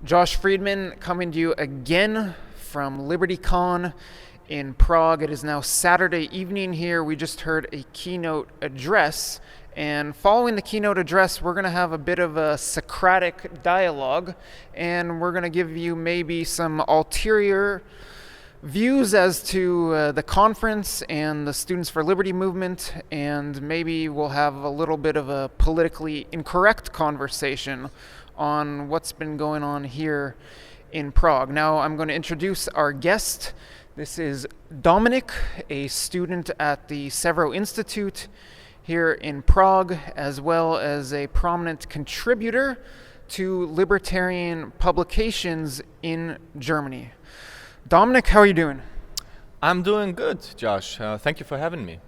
Josh Friedman coming to you again from LibertyCon in Prague. It is now Saturday evening here. We just heard a keynote address, and following the keynote address, we're going to have a bit of a Socratic dialogue, and we're going to give you maybe some ulterior views as to the conference and the Students for Liberty movement, and maybe we'll have a little bit of a politically incorrect conversation on what's been going on here in Prague. Now I'm going to introduce our guest. This is Dominik, a student at the Severo Institute here in Prague, as well as a prominent contributor to libertarian publications in Germany. Dominik, how are you doing? I'm doing good, Josh. Thank you for having me.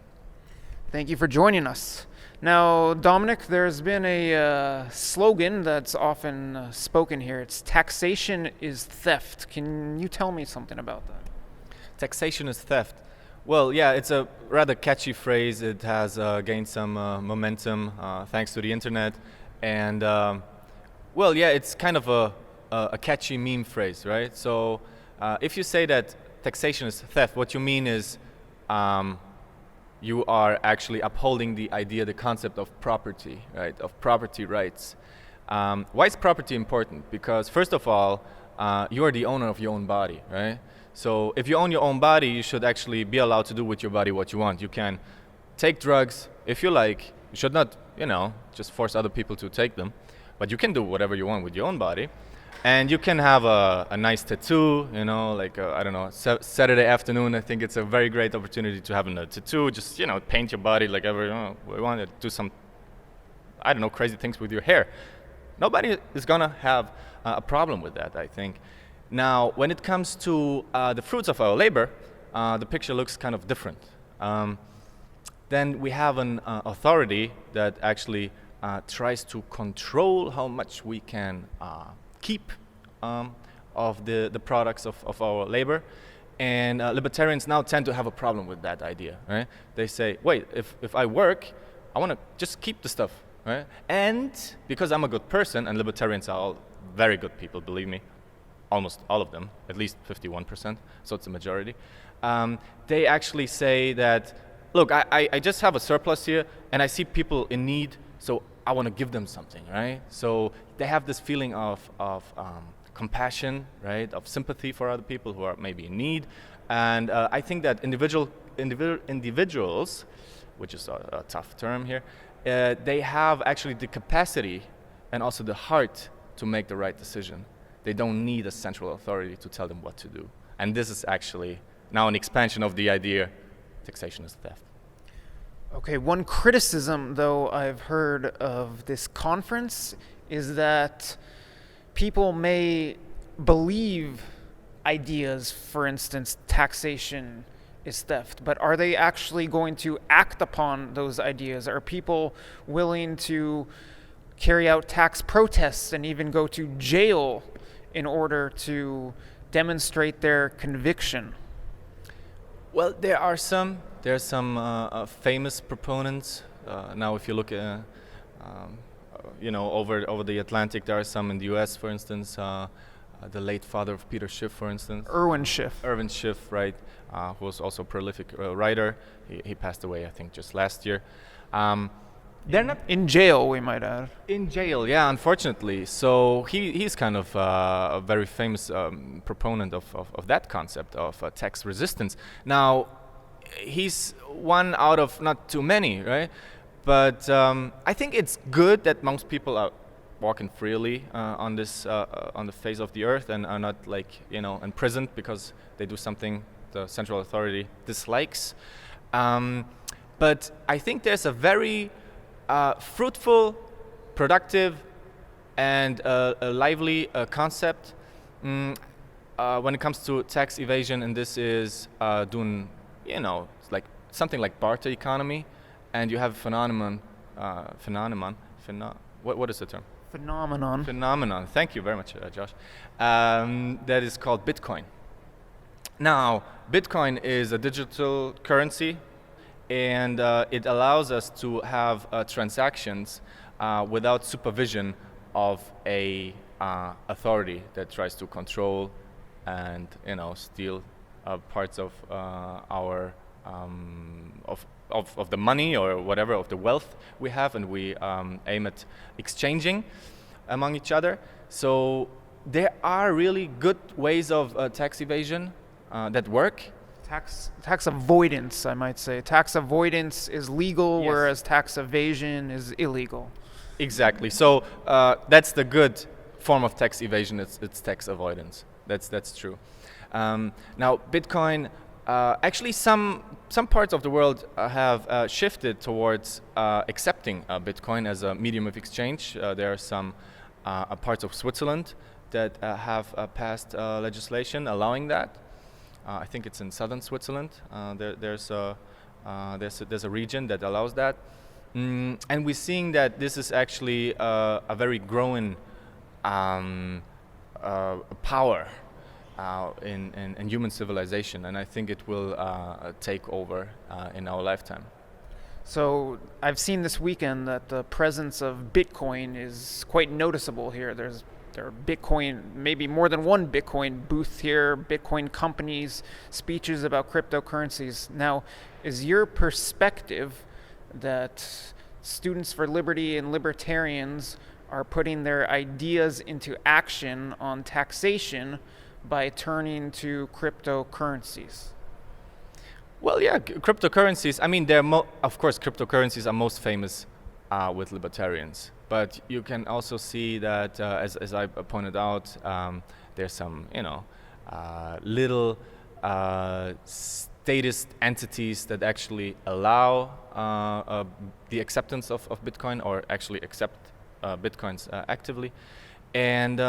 Thank you for joining us. Now, Dominik, there's been a slogan that's often spoken here. It's taxation is theft. Can you tell me something about that? Taxation is theft. Well, yeah, it's a rather catchy phrase. It has gained some momentum thanks to the internet. And, well, yeah, it's kind of a catchy meme phrase, right? So if you say that taxation is theft, what you mean is you are actually upholding the idea, the concept of property, right, of property rights. Why is property important? Because first of all, you are the owner of your own body, right? So if you own your own body, you should actually be allowed to do with your body what you want. You can take drugs if you like. You should not, just force other people to take them. But you can do whatever you want with your own body. And you can have a nice tattoo, like, I don't know, Saturday afternoon, I think it's a very great opportunity to have a tattoo. Just, paint your body like ever, we want to do some, I don't know, crazy things with your hair. Nobody is going to have a problem with that, I think. Now, when it comes to the fruits of our labor, the picture looks kind of different. Then we have an authority that actually tries to control how much we can keep of the products of our labor, and libertarians now tend to have a problem with that idea, right? They say, wait, if I work, I want to just keep the stuff, right? And because I'm a good person, and libertarians are all very good people, believe me, almost all of them, at least 51%, so it's a majority, they actually say that, look, I just have a surplus here, and I see people in need, so I want to give them something, right? So they have this feeling of compassion, right, of sympathy for other people who are maybe in need. And I think that individuals, which is a tough term here, they have actually the capacity and also the heart to make the right decision. They don't need a central authority to tell them what to do. And this is actually now an expansion of the idea taxation is theft. Okay, one criticism, though, I've heard of this conference is that people may believe ideas, for instance, taxation is theft, but are they actually going to act upon those ideas? Are people willing to carry out tax protests and even go to jail in order to demonstrate their conviction? Well, there are some famous proponents. Now, if you look at, over the Atlantic, there are some in the U.S., for instance, the late father of Peter Schiff, for instance. Irwin Schiff. Irwin Schiff, right, who was also a prolific writer. He passed away, I think, just last year. They're not in jail, we might add. In jail, yeah, unfortunately. So he's kind of a very famous proponent of that concept of tax resistance. Now, he's one out of not too many, right? But I think it's good that most people are walking freely on the face of the earth and are not imprisoned because they do something the central authority dislikes. But I think there's a very fruitful, productive, and a lively concept when it comes to tax evasion, and this is doing, it's like something like barter economy, and you have a phenomenon. What is the term? Phenomenon. Thank you very much, Josh. That is called Bitcoin. Now, Bitcoin is a digital currency, and it allows us to have transactions without supervision of a authority that tries to control and steal parts of our of the money or whatever, of the wealth we have, and we aim at exchanging among each other. So there are really good ways of tax evasion that work. Tax avoidance, I might say. Tax avoidance is legal, Yes. whereas tax evasion is illegal. Exactly. So that's the good form of tax evasion. It's tax avoidance. That's true. Now, Bitcoin. Actually, some parts of the world have shifted towards accepting Bitcoin as a medium of exchange. There are some parts of Switzerland that have passed legislation allowing that. I think it's in southern Switzerland. There's a region that allows that, and we're seeing that this is actually a very growing power in human civilization, and I think it will take over in our lifetime. So I've seen this weekend that the presence of Bitcoin is quite noticeable here. There are Bitcoin, maybe more than one Bitcoin booth here, Bitcoin companies, speeches about cryptocurrencies. Now, is your perspective that Students for Liberty and libertarians are putting their ideas into action on taxation by turning to cryptocurrencies? Well, yeah, cryptocurrencies. I mean, of course, cryptocurrencies are most famous with libertarians. But you can also see that, as I pointed out, there's some, little statist entities that actually allow the acceptance of Bitcoin, or actually accept Bitcoins actively. And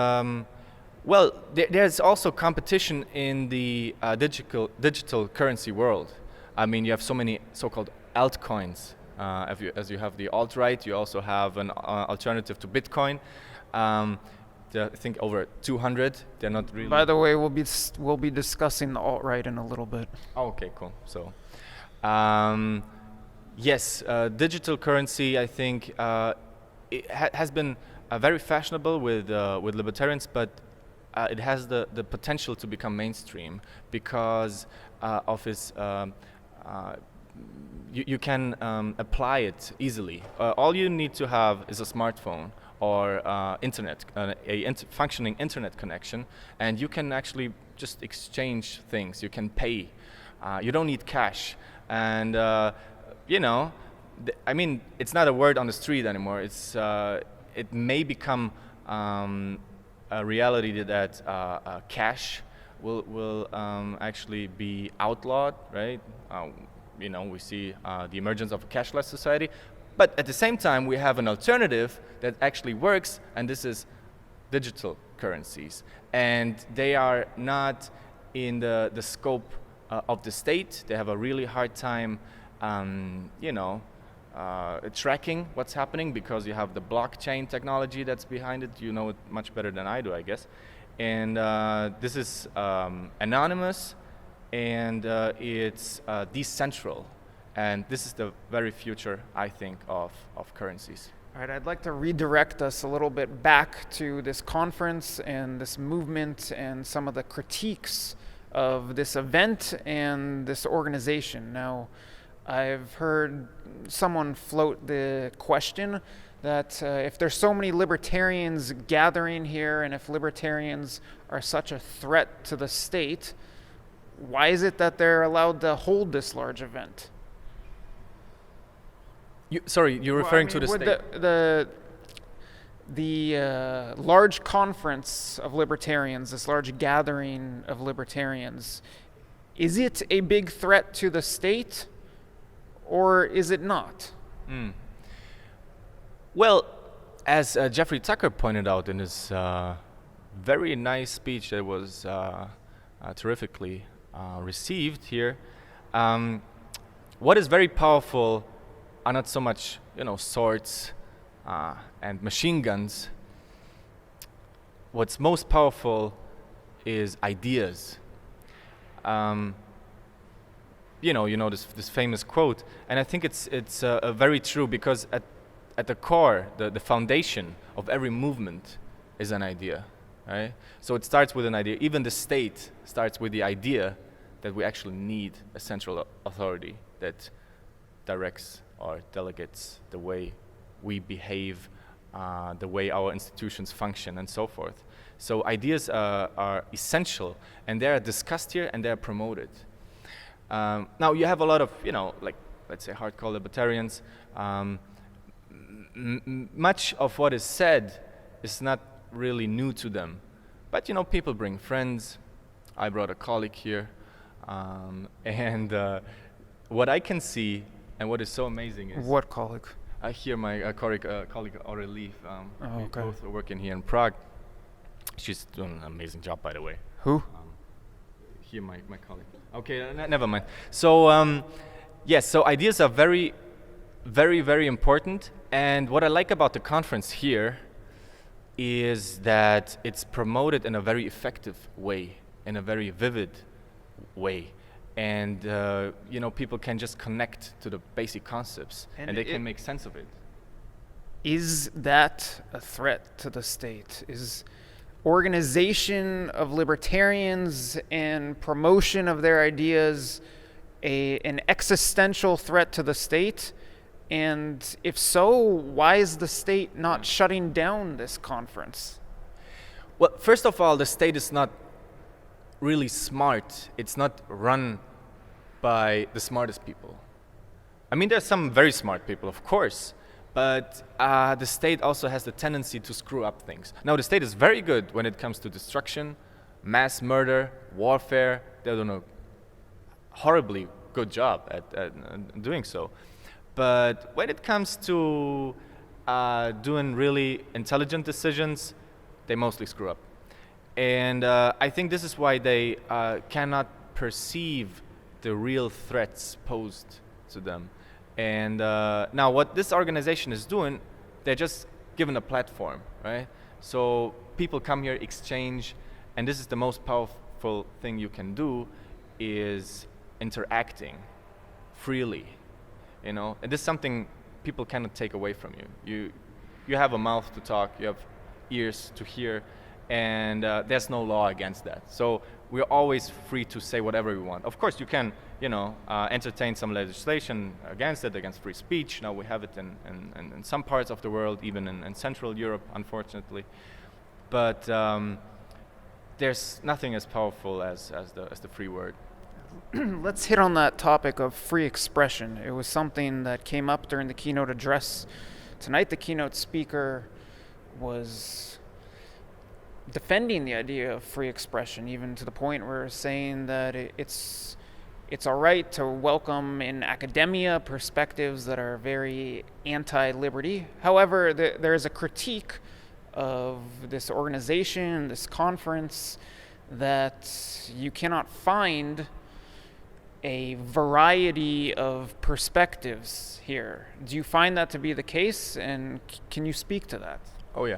well, there's also competition in the digital currency world. I mean, you have so many so-called altcoins. As you have the AltRight, you also have an alternative to Bitcoin. I think over 200. They're not really. By the way, we'll be discussing the AltRight in a little bit. Oh, okay, cool. So, yes, digital currency. I think it has been very fashionable with libertarians, but it has the potential to become mainstream because of its. You can apply it easily. All you need to have is a smartphone or internet, functioning internet connection, and you can actually just exchange things. You can pay. You don't need cash, and I mean, it's not a word on the street anymore. It may become a reality that cash will actually be outlawed, right? We see the emergence of a cashless society, but at the same time we have an alternative that actually works, and this is digital currencies, and they are not in the scope of the state. They have a really hard time tracking what's happening because you have the blockchain technology that's behind it. You know it much better than I do, I guess. And this is anonymous, and it's decentral, and this is the very future, I think, of currencies. All right, I'd like to redirect us a little bit back to this conference and this movement and some of the critiques of this event and this organization. Now, I've heard someone float the question that if there's so many libertarians gathering here, and if libertarians are such a threat to the state, why is it that they're allowed to hold this large event? You're referring to the state? The large conference of libertarians, this large gathering of libertarians, is it a big threat to the state, or is it not? Well, as Jeffrey Tucker pointed out in his very nice speech that was terrifically received here, what is very powerful are not so much, swords and machine guns. What's most powerful is ideas. This famous quote, and I think it's very true, because at the core, the foundation of every movement is an idea, right? So it starts with an idea. Even the state starts with the idea that we actually need a central authority that directs or delegates the way we behave, the way our institutions function, and so forth. So ideas are essential, and they are discussed here and they are promoted. Now you have a lot of, like, let's say, hardcore libertarians. Much of what is said is not really new to them, but people bring friends. I brought a colleague here, and what I can see and what is so amazing is What colleague? Here my colleague Aurelie. We okay. both are working here in Prague. She's doing an amazing job, by the way. Who? Here my colleague. Okay, never mind. So yes, so ideas are very, very, very important. And what I like about the conference here is that it's promoted in a very effective way, in a very vivid way. And people can just connect to the basic concepts, and they can make sense of it. Is that a threat to the state? Is organization of libertarians and promotion of their ideas an existential threat to the state? And if so, why is the state not shutting down this conference? Well, first of all, the state is not really smart. It's not run by the smartest people. I mean, there's some very smart people, of course, but the state also has the tendency to screw up things. Now, the state is very good when it comes to destruction, mass murder, warfare. They're doing a horribly good job at doing so. But when it comes to doing really intelligent decisions, they mostly screw up. And I think this is why they cannot perceive the real threats posed to them. And now what this organization is doing, they're just given a platform, right? So people come here, exchange, and this is the most powerful thing you can do, is interacting freely, And this is something people cannot take away from you. You have a mouth to talk, you have ears to hear, and there's no law against that. So we're always free to say whatever we want. Of course, you can, entertain some legislation against it, against free speech. Now we have it in some parts of the world, even in Central Europe, unfortunately. But there's nothing as powerful as the free word. Let's hit on that topic of free expression. It was something that came up during the keynote address. Tonight, the keynote speaker was defending the idea of free expression, even to the point where saying that it's all right to welcome in academia perspectives that are very anti-liberty. However, there is a critique of this organization, this conference, that you cannot find a variety of perspectives here. Do you find that to be the case, and can you speak to that? Oh yeah.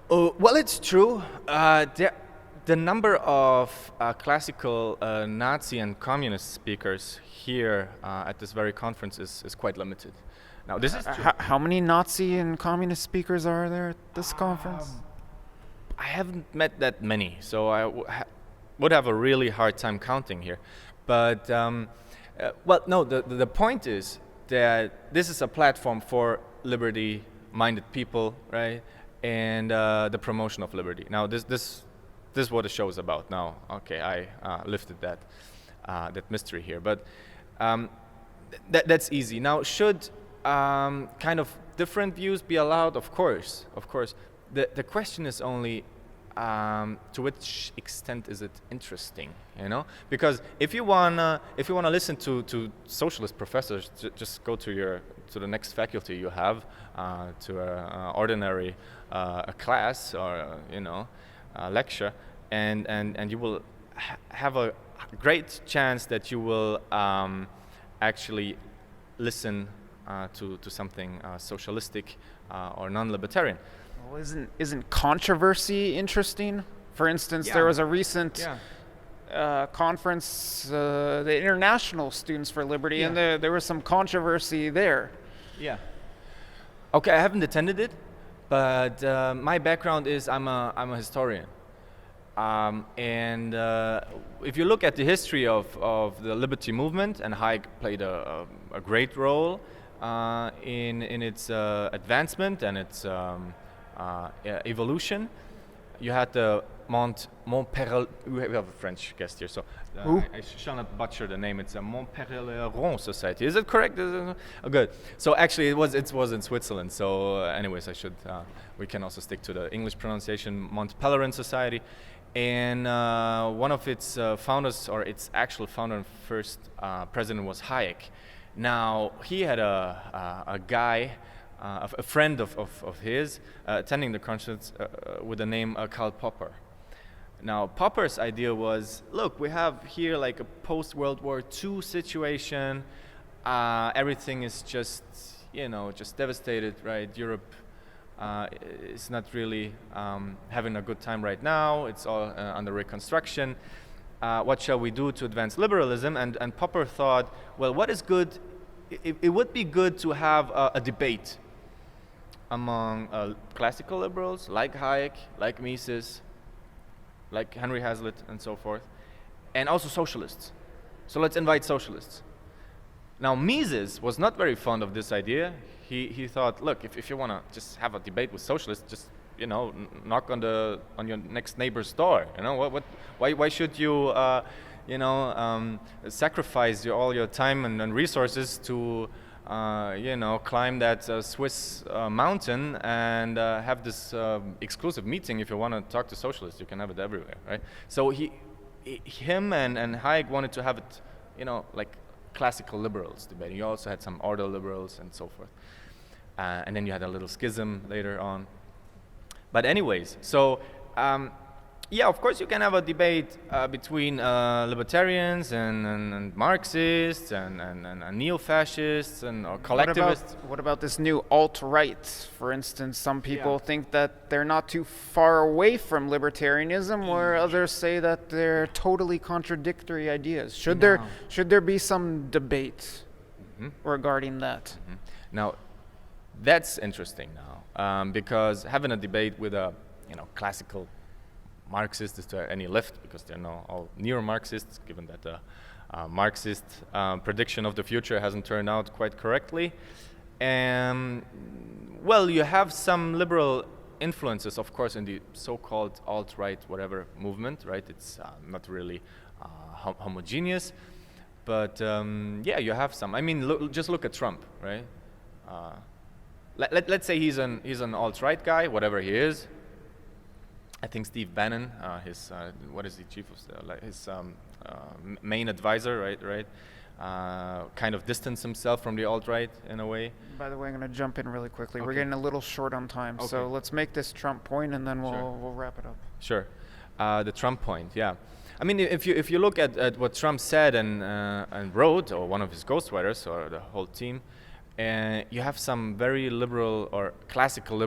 Well, it's true. The number of classical Nazi and communist speakers here at this very conference is quite limited. Now, this is true. How many Nazi and communist speakers are there at this conference? I haven't met that many, so I would have a really hard time counting here. But, the point is that this is a platform for liberty-minded people, right? And the promotion of liberty. Now, this is what the show is about. Now, okay, I lifted that mystery here, but that's easy. Now, should kind of different views be allowed? Of course. The question is only to which extent is it interesting, Because if you wanna listen to socialist professors, just go to the next faculty you have, to an ordinary a class or a lecture, and you will have a great chance that you will actually listen to something socialistic or non-libertarian. Well, isn't controversy interesting? For instance, there was a recent conference, the International Students for Liberty, and there was some controversy there. Yeah. Okay, I haven't attended it, But my background is I'm a historian. And if you look at the history of the liberty movement, and Hayek played a great role in its advancement and its evolution. You had the Montpellier. We have a French guest here, so I shall not butcher the name. It's a Montpellier Society. Is it correct? Oh, good. So actually, it was in Switzerland. So, anyways, we can also stick to the English pronunciation, Montpellier Society. And one of its founders, or its actual founder and first president, was Hayek. Now he had a guy, a friend of his, attending the conference with the name Karl Popper. Now Popper's idea was, look, we have here like a post-World War II situation. Everything is just devastated, right? Europe is not really having a good time right now. It's all under reconstruction. What shall we do to advance liberalism? And Popper thought, well, what is good? It would be good to have a debate among classical liberals like Hayek, like Mises, like Henry Hazlitt, and so forth, and also socialists. So let's invite socialists. Now Mises was not very fond of this idea. He thought, look, if you want to just have a debate with socialists, just knock on your next neighbor's door. Why should you sacrifice all your time and resources to climb that Swiss mountain and have this exclusive meeting? If you want to talk to socialists, you can have it everywhere, right? So him and Hayek wanted to have it, like classical liberals debating. You also had some order liberals and so forth. And then you had a little schism later on. But anyways, so of course you can have a debate between libertarians and Marxists and neo-fascists and collectivists. What about this new alt-right? For instance, some people think that they're not too far away from libertarianism, where others say that they're totally contradictory ideas. Should there be some debate regarding that? Now, that's interesting now, because having a debate with a classical Marxist is to any left, because they're now all neo-Marxists, given that the Marxist prediction of the future hasn't turned out quite correctly. Well, you have some liberal influences, of course, in the so-called alt-right whatever movement, right? It's not really homogeneous, but you have some. I mean, just look at Trump, right? Let's say he's an alt-right guy, whatever he is. I think Steve Bannon, his what is the chief of his main advisor, right? Kind of distanced himself from the alt-right in a way. By the way, I'm going to jump in really quickly. Okay. We're getting a little short on time, so let's make this Trump point, and then we'll wrap it up. Sure, the Trump point, yeah. I mean, if you look at what Trump said and wrote, or one of his ghostwriters, or the whole team, you have some very liberal or classical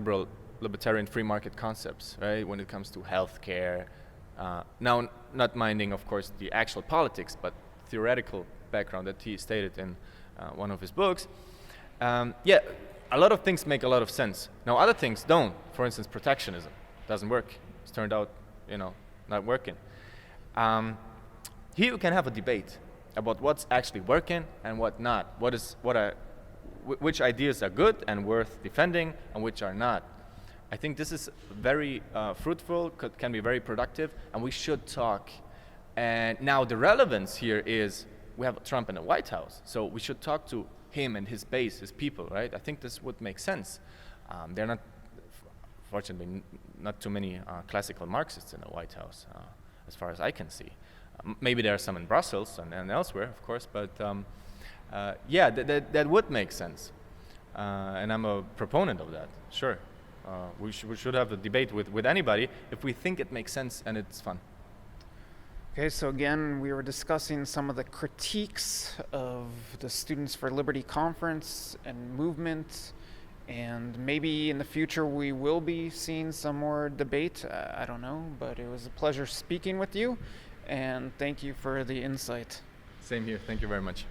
libertarian free market concepts, right? When it comes to healthcare, now not minding, of course, the actual politics, but theoretical background that he stated in one of his books. A lot of things make a lot of sense. Now, other things don't. For instance, protectionism doesn't work. It's turned out, not working. Here you can have a debate about what's actually working and what not. Which ideas are good and worth defending, and which are not. I think this is very fruitful, can be very productive, and we should talk. And now the relevance here is we have Trump in the White House, so we should talk to him and his base, his people, right? I think this would make sense. There are fortunately, not too many classical Marxists in the White House, as far as I can see. Maybe there are some in Brussels and elsewhere, of course, but that would make sense. And I'm a proponent of that, sure. We should have a debate with anybody if we think it makes sense and it's fun. Okay, so again, we were discussing some of the critiques of the Students for Liberty conference and movement, and maybe in the future we will be seeing some more debate. I don't know, but it was a pleasure speaking with you, and thank you for the insight. Same here. Thank you very much.